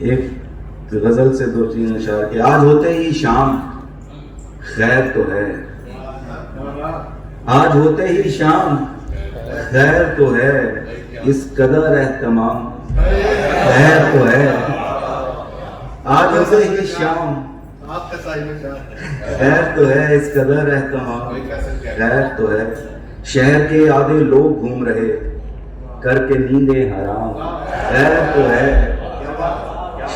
ایک غزل سے دو تین اشعار کہ آج ہوتے ہی شام خیر تو ہے، آج ہوتے ہی شام خیر تو ہے، اس قدر اہتمام خیر تو ہے، آج ہوتے ہی شام خیر تو ہے، اس قدر اہتمام خیر تو ہے، شہر کے آدھے لوگ گھوم رہے کر کے نیندیں حرام خیر تو ہے،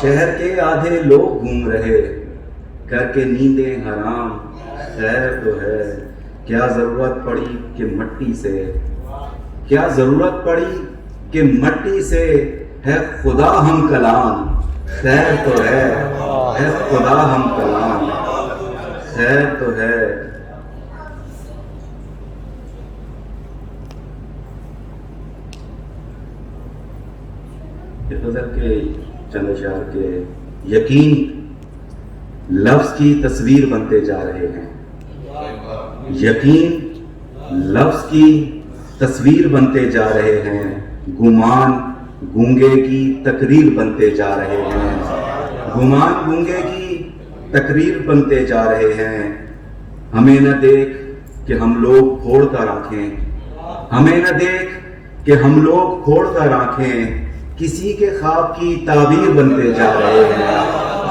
شہر کے آدھے لوگ گھوم رہے کر کے نیندیں حرام خیر تو ہے، کیا ضرورت پڑی کہ مٹی سے، کیا ضرورت پڑی کہ مٹی سے ہے خدا ہم کلام خیر تو ہے خدا ہم کلام خیر تو ہے۔ غزل کے چند اشعار کے یقین لفظ کی تصویر بنتے جا رہے ہیں، یقین لفظ کی تصویر بنتے جا رہے ہیں، گمان گونگے کی تقریر بنتے جا رہے ہیں، گمان گونگے کی تقریر بنتے جا رہے ہیں، ہمیں نہ دیکھ کہ ہم لوگ پھوڑ کر آنکھیں، ہمیں نہ دیکھ کہ ہم لوگ پھوڑ کر آنکھیں، کسی کے خواب کی تعبیر بنتے جا رہے ہیں،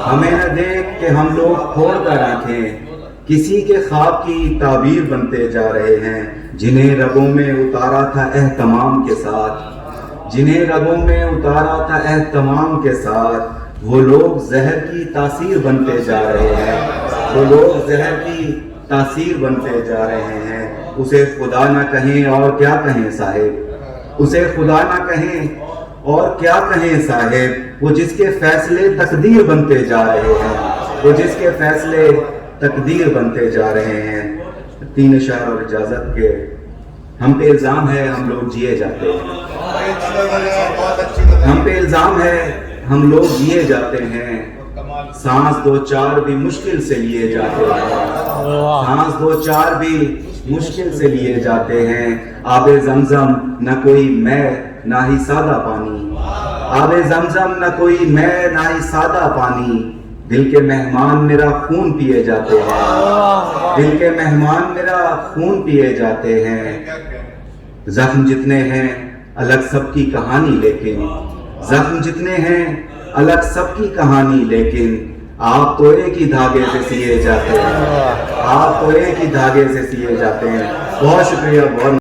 ہمیں نہ دیکھ کہ ہم لوگ پھوڑ کر آنکھیں، کسی کے خواب کی تعبیر بنتے جا رہے ہیں، جنہیں رگوں میں اتارا تھا اہتمام کے ساتھ، جنہیں رگوں میں اتارا تھا اہتمام کے ساتھ، وہ لوگ زہر کی تاثیر بنتے جا رہے ہیں، وہ لوگ زہر کی تاثیر بنتے جا رہے ہیں، اسے خدا نہ کہیں اور کیا کہیں صاحب، اسے خدا نہ کہیں اور کیا کہیں صاحب، وہ جس کے فیصلے تقدیر بنتے جا رہے ہیں، وہ جس کے فیصلے تقدیر بنتے جا رہے ہیں۔ تین اشعار اور اجازت کے ہم پہ الزام ہے ہم لوگ جیے جاتے ہیں، ہم پہ الزام ہے ہم لوگ جیے جاتے ہیں، سانس دو چار بھی مشکل سے لیے جاتے ہیں، سانس دو چار بھی مشکل سے لیے جاتے ہیں، آب زمزم نہ کوئی میں نہ ہی سادہ پانی، آب زمزم نہ کوئی میں نہ ہی سادہ پانی، دل کے مہمان میرا خون پیے جاتے ہیں، دل کے مہمان میرا خون پیے جاتے ہیں، زخم جتنے ہیں الگ سب کی کہانی لیکن، زخم جتنے ہیں الگ سب کی کہانی لیکن، آپ تو ایک ہی دھاگے سے سیے جاتے ہیں، آپ تو ایک ہی دھاگے سے سیے جاتے ہیں۔ بہت شکریہ، بہت